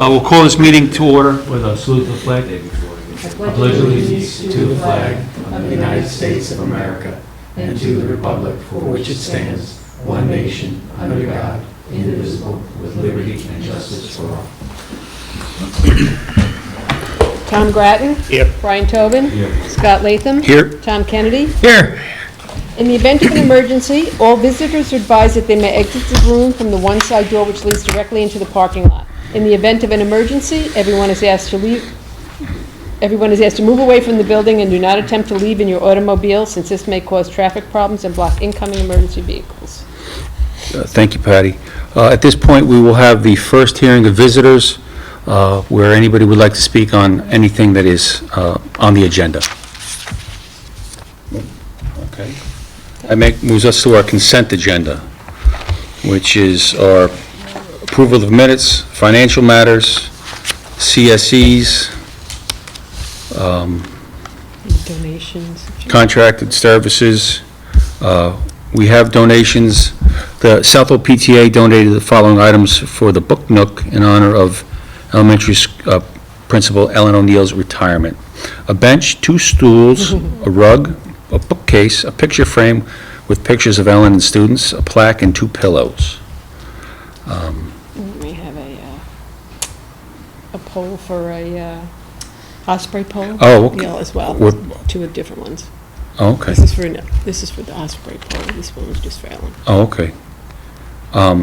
We'll call this meeting to order with a salute to the flag. I pledge allegiance to the flag of the United States of America and to the republic for which it stands, one nation, under God, indivisible, with liberty and justice for all. Tom Grattan. Here. Brian Tobin. Here. Scott Latham. Here. Tom Kennedy. Here. In the event of an emergency, all visitors are advised that they may exit the room from the one side door which leads directly into the parking lot. In the event of an emergency, everyone is asked to move away from the building and do not attempt to leave in your automobile, since this may cause traffic problems and block incoming emergency vehicles. Thank you, Patty. At this point, we will have the first hearing of visitors, where anybody would like to speak on anything that is on the agenda. Okay. Moves us to our consent agenda, which is our approval of minutes, financial matters, CSEs, Donations. contracted services. We have donations. The Southold PTA donated the following items for the Book Nook in honor of elementary principal Ellen O'Neill's retirement: a bench, 2 stools, a rug, a bookcase, a picture frame with pictures of Ellen and students, a plaque, and 2 pillows. We have a pole for a osprey pole. Oh, okay. Yeah, as well. What- 2 different ones. Oh, okay. This is for the osprey pole. This one was just for Ellen. Oh, okay.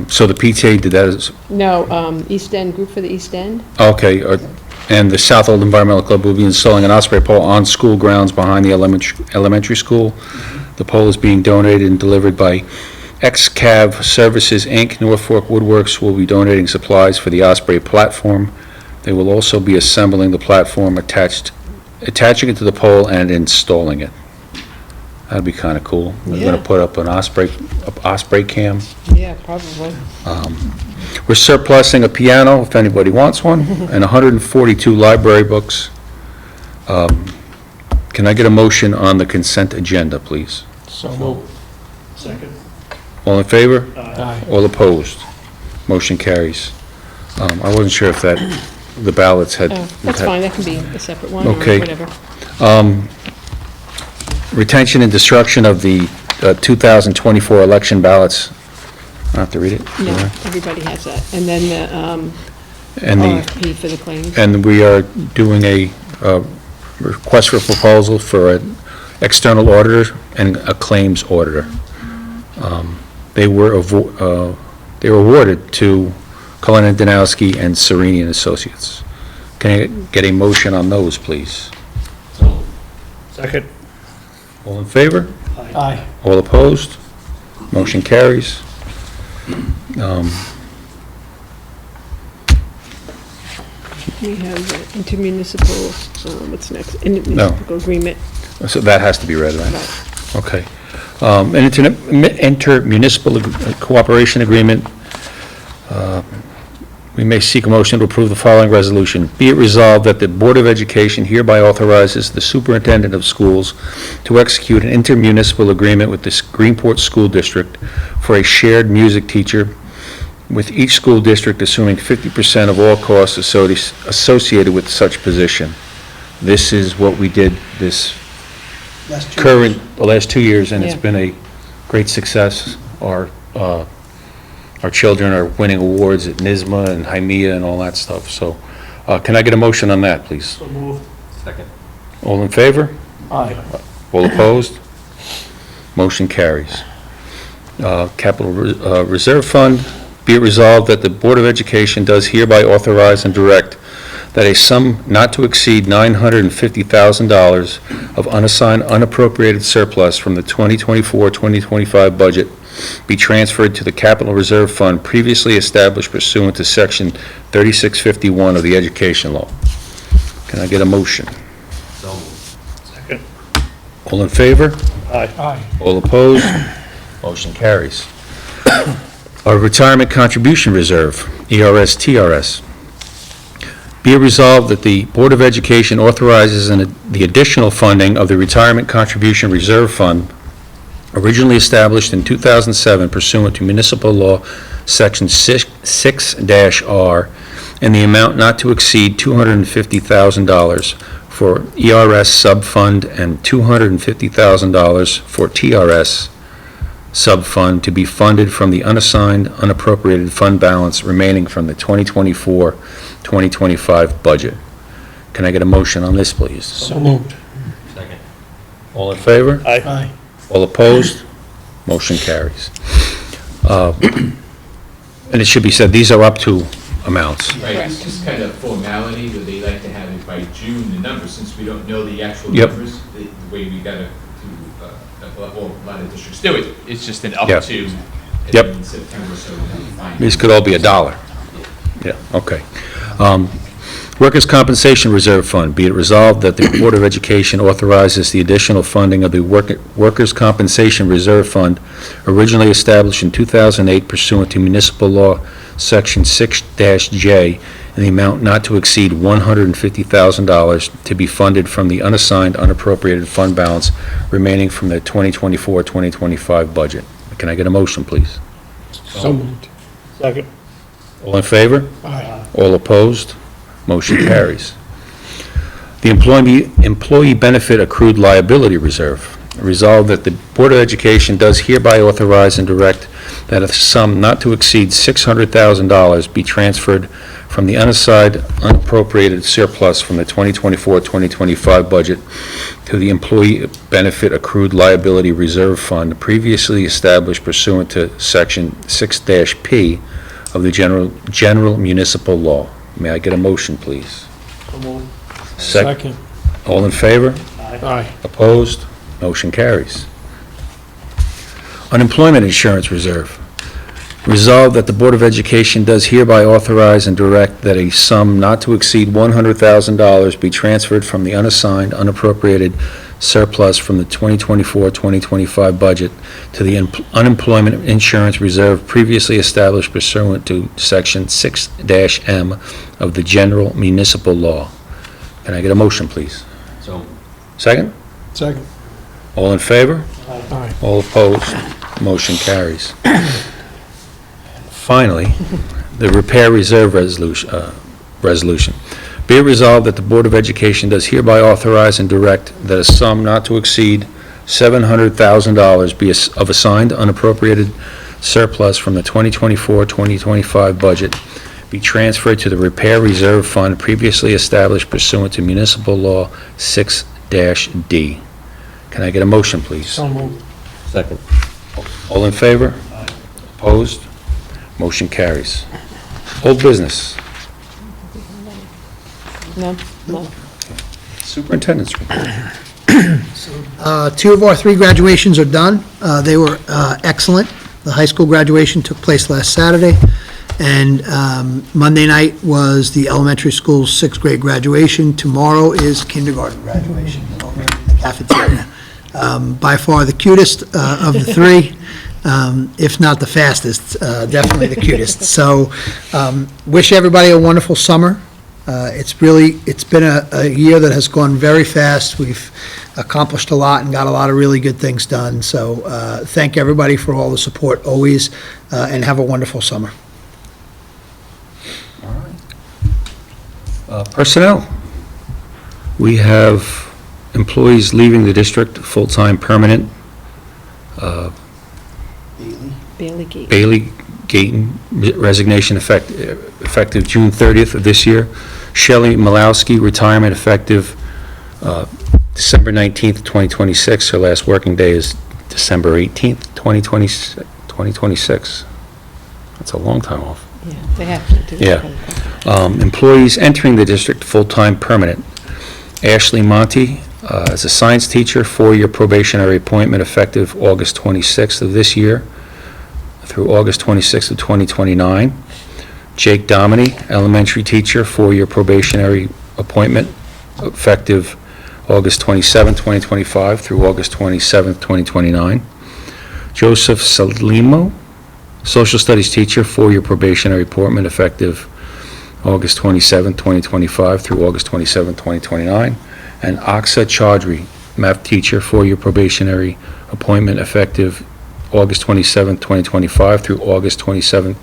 So the PTA did that as, No, East End, group for the East End. okay, and the Southold Environmental Club will be installing an osprey pole on school grounds behind the elementary school. The pole is being donated and delivered by XCAV Services, Inc. Norfolk Woodworks will be donating supplies for the osprey platform. They will also be assembling the platform, attaching it to the pole and installing it. That'd be kind of cool. We're going Yeah. to put up an osprey cam. Yeah, probably. We're surplusing a piano, if anybody wants one, and 142 library books. Can I get a motion on the consent agenda, please? So moved. Second. All in favor? Aye. All opposed? Motion carries. I wasn't sure if the ballots had... Oh, that's fine, that can be a separate one or Okay. whatever. Retention and destruction of the 2024 election ballots. I have to read it? No, everybody has that. And then the And the... RFP for the claims. And we are doing a request for proposal for an external auditor and a claims auditor. They were awarded to Cullen and Danowski and Serini and Associates. Can I get a motion on those, please? Second. All in favor? Aye. All opposed? Motion carries. We have the intermunicipal, what's next? Intermunicipal agreement. So that has to be read, right? Right. Okay. An intermunicipal cooperation agreement. We may seek a motion to approve the following resolution. Be it resolved that the Board of Education hereby authorizes the superintendent of schools to execute an intermunicipal agreement with the Greenport School District for a shared music teacher, with each school district assuming 50% of all costs associated with such position. This is what we did the last 2 years, and it's Yeah. been a great success. Our children are winning awards at NISMA and Hymea and all that stuff. So can I get a motion on that, please? So moved. Second. All in favor? Aye. All opposed? Motion carries. Capital Reserve Fund, be it resolved that the Board of Education does hereby authorize and direct that a sum not to exceed $950,000 of unassigned unappropriated surplus from the 2024-2025 budget be transferred to the Capital Reserve Fund previously established pursuant to Section 3651 of the Education Law. Can I get a motion? So moved. Second. All in favor? Aye. Aye. All opposed? Motion carries. Our Retirement Contribution Reserve, ERS-TRS. Be it resolved that the Board of Education authorizes the additional funding of the Retirement Contribution Reserve Fund originally established in 2007 pursuant to Municipal Law Section 6-R in the amount not to exceed $250,000 for ERS sub-fund and $250,000 for TRS sub-fund to be funded from the unassigned, unappropriated fund balance remaining from the 2024-2025 budget. Can I get a motion on this, please? So moved. Second. All in favor? Aye. All opposed? Motion carries. And it should be said, these are up to amounts. Right, it's just kind of formality, that they like to have it by June, the numbers, since we don't know the actual Yep. numbers, the way we gotta a lot of districts do it, it's just an up Yep. to, and Yep. then in September, so we can find. These could all be $1. Yeah, okay. Workers' Compensation Reserve Fund, be it resolved that the Board of Education authorizes the additional funding of the Workers' Compensation Reserve Fund originally established in 2008 pursuant to Municipal Law, Section 6-J, in the amount not to exceed $150,000 to be funded from the unassigned, unappropriated fund balance remaining from the 2024-2025 budget. Can I get a motion, please? So moved. Second. All in favor? Aye. All opposed? Motion carries. The Employee Benefit Accrued Liability Reserve. Resolved that the Board of Education does hereby authorize and direct that a sum not to exceed $600,000 be transferred from the unassigned, unappropriated surplus from the 2024-2025 budget to the Employee Benefit Accrued Liability Reserve Fund previously established pursuant to Section 6-P of the General Municipal Law. May I get a motion, please? So moved. Second. All in favor? Aye. Opposed? Motion carries. Unemployment Insurance Reserve. Resolved that the Board of Education does hereby authorize and direct that a sum not to exceed $100,000 be transferred from the unassigned, unappropriated surplus from the 2024-2025 budget to the Unemployment Insurance Reserve previously established pursuant to Section 6-M of the General Municipal Law. Can I get a motion, please? So. Second? Second. All in favor? Aye. All opposed? Motion carries. Finally, the Repair Reserve Resolution. Be it resolved that the Board of Education does hereby authorize and direct that a sum not to exceed $700,000 be of assigned unappropriated surplus from the 2024-2025 budget be transferred to the Repair Reserve Fund previously established pursuant to Municipal Law 6-D. Can I get a motion, please? So moved. Second. All in favor? Opposed? Motion carries. Old business. No, no. Superintendent's report. Two of our three graduations are done. They were excellent. The high school graduation took place last Saturday, and Monday night was the elementary school's sixth grade graduation. Tomorrow is kindergarten graduation over in the cafeteria. By far the cutest of the three, if not the fastest, definitely the cutest. So wish everybody a wonderful summer. It's been a year that has gone very fast. We've accomplished a lot and got a lot of really good things done. So thank everybody for all the support always, and have a wonderful summer. All right. Personnel. We have employees leaving the district, full-time permanent. Bailey Gate. Bailey Gayton, resignation effective June 30th of this year. Shelley Malowski, retirement effective December 19th, 2026. Her last working day is December 18th, 2026. That's a long time off. Yeah, they have to do that. Yeah. Employees entering the district, full-time permanent. Ashley Monty, as a science teacher, 4-year probationary appointment effective August 26th of this year through August 26th of 2029. Jake Dominy, elementary teacher, 4-year probationary appointment effective August 27th, 2025 through August 27th, 2029. Joseph Salimo, social studies teacher, 4-year probationary appointment effective August 27th, 2025 through August 27th, 2029. And Aksa Chaudhry, math teacher, 4-year probationary appointment effective August 27th, 2025 through August 27th,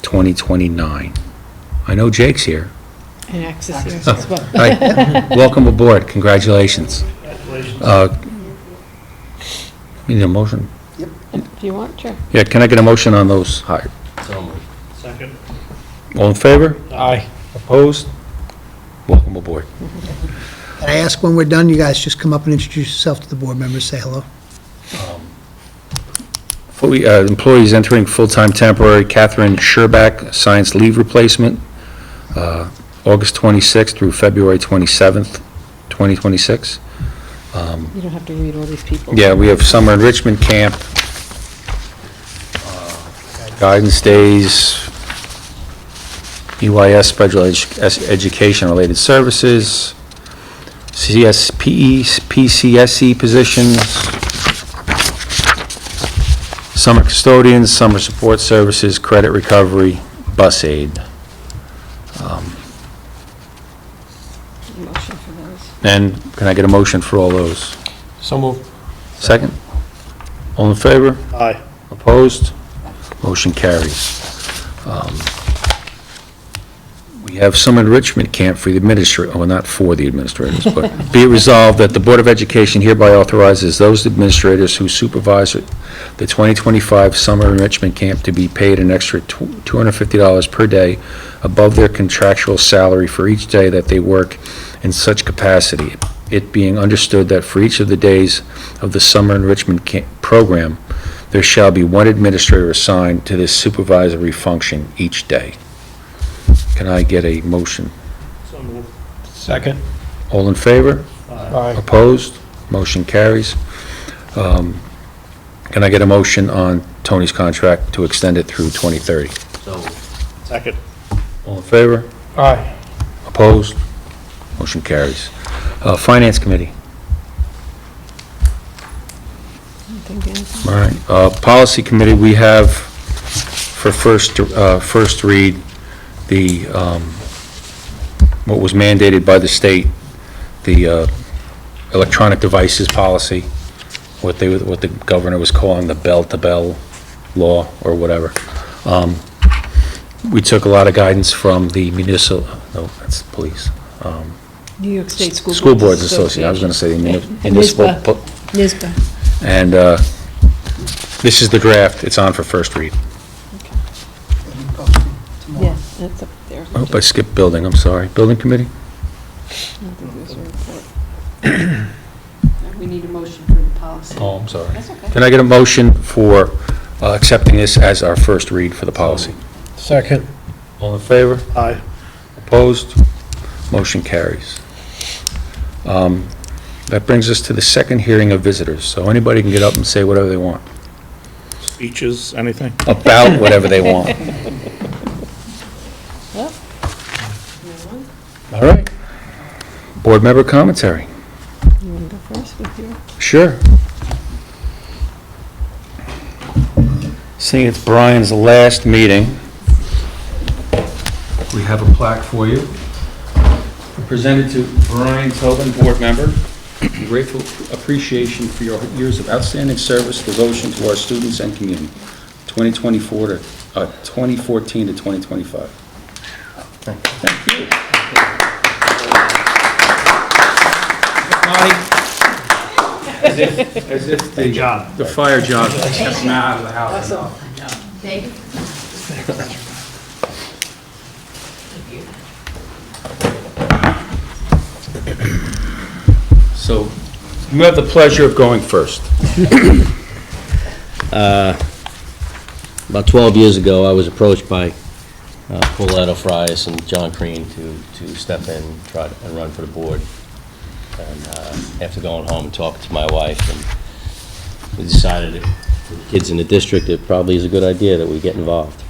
2029. I know Jake's here. And access here as well. Hi, welcome aboard, congratulations. You need a motion? If you want, sure. Yeah, can I get a motion on those hired? So moved. Second. All in favor? Aye. Opposed? Welcome aboard. Can I ask when we're done, you guys just come up and introduce yourself to the board members, say hello? Employees entering full-time temporary, Catherine Sherback, science leave replacement, August 26th through February 27th, 2026. You don't have to read all these people. Yeah, we have summer enrichment camp, guidance days, EYS, special education-related services, CSPE, PCSE positions, summer custodians, summer support services, credit recovery, bus aid. Motion for those. And can I get a motion for all those? So moved. Second? All in favor? Aye. Opposed? Motion carries. We have some enrichment camp for the administrators, well, not for the administrators, but be it resolved that the Board of Education hereby authorizes those administrators who supervise the 2025 summer enrichment camp to be paid an extra $250 per day above their contractual salary for each day that they work in such capacity. It being understood that for each of the days of the summer enrichment program, there shall be one administrator assigned to this supervisory function each day. Can I get a motion? So moved. Second. All in favor? Aye. Opposed? Motion carries. Can I get a motion on Tony's contract to extend it through 2030? So moved. Second. All in favor? Aye. Opposed? Motion carries. Finance Committee. All right. Policy Committee, we have for first read, the, what was mandated by the state, the electronic devices policy, what the governor was calling the bell-to-bell law or whatever. We took a lot of guidance from the municipal, no, that's police. New York State School Boards Association, I was going to say the municipal. NISBA. And this is the draft, it's on for first read. Yeah, that's up there. I hope I skipped building, I'm sorry. Building Committee? We need a motion for the policy. Oh, I'm sorry. That's okay. Can I get a motion for accepting this as our first read for the policy? Second. All in favor? Aye. Opposed? Motion carries. That brings us to the second hearing of visitors, so anybody can get up and say whatever they want, Speeches, anything? about whatever they want. Yep. All right. Board member commentary. You want to go first with your? Sure. Seeing it's Brian's last meeting, we have a plaque for you. Presented to Brian Tobin, board member. Grateful appreciation for your years of outstanding service, devotion to our students and community, 2014 to 2025. Thank you. As if the fire job kept me out of the house. So, you have the pleasure of going first. About 12 years ago, I was approached by Paulette Frias and John Crean to step in and run for the board. And after going home and talking to my wife, and we decided that for the kids in the district, it probably is a good idea that we get involved.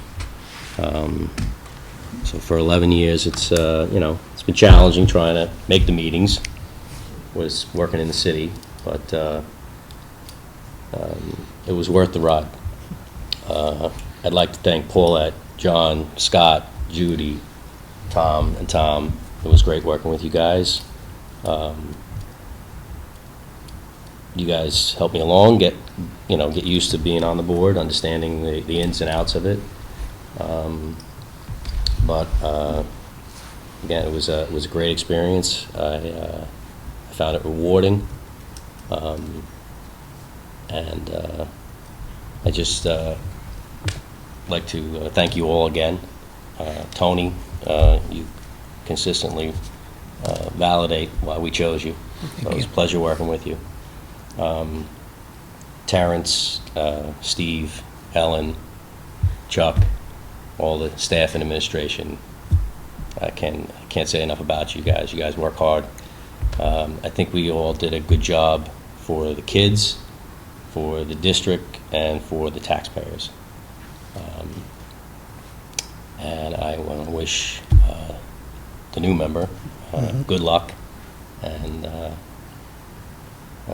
So for 11 years, it's it's been challenging trying to make the meetings. Was working in the city, but it was worth the ride. I'd like to thank Paulette, John, Scott, Judy, Tom, and Tom. It was great working with you guys. You guys helped me along, get used to being on the board, understanding the ins and outs of it. but again, it was a great experience. I found it rewarding, and I just like to thank you all again. Tony, you consistently validate why we chose you. So it was a pleasure working with you. Terrence, Steve, Ellen, Chuck, all the staff and administration. I can't say enough about you guys. You guys work hard. I think we all did a good job for the kids, for the district, and for the taxpayers. And I want to wish the new member good luck, and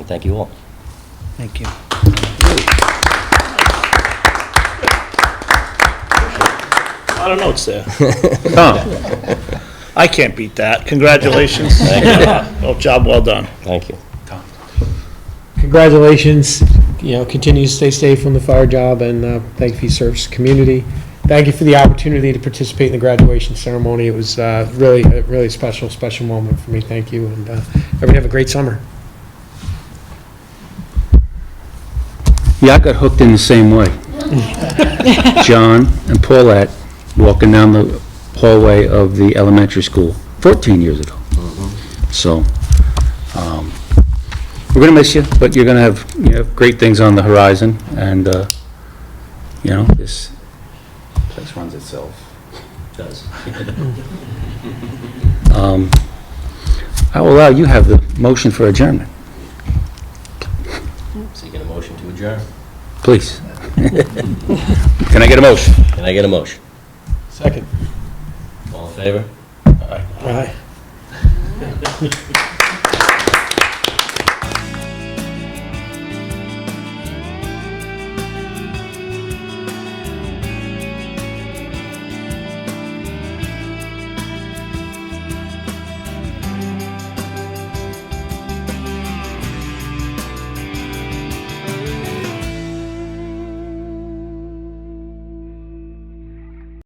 thank you all. Thank you. A lot of notes there. Tom? I can't beat that. Congratulations. Thank you. Well, job well done. Thank you. Congratulations, continue to stay safe on the fire job, and thank you for your service to the community. Thank you for the opportunity to participate in the graduation ceremony. It was really a special moment for me. Thank you, and everybody have a great summer. Yeah, I got hooked in the same way. John and Paulette walking down the hallway of the elementary school 14 years ago. So, we're going to miss you, but you're going to have great things on the horizon, and, this place runs itself. Does. I will allow you have the motion for adjournment, Seeking a motion to adjourn. please. Can I get a motion? Can I get a motion? Second. All in favor? Aye.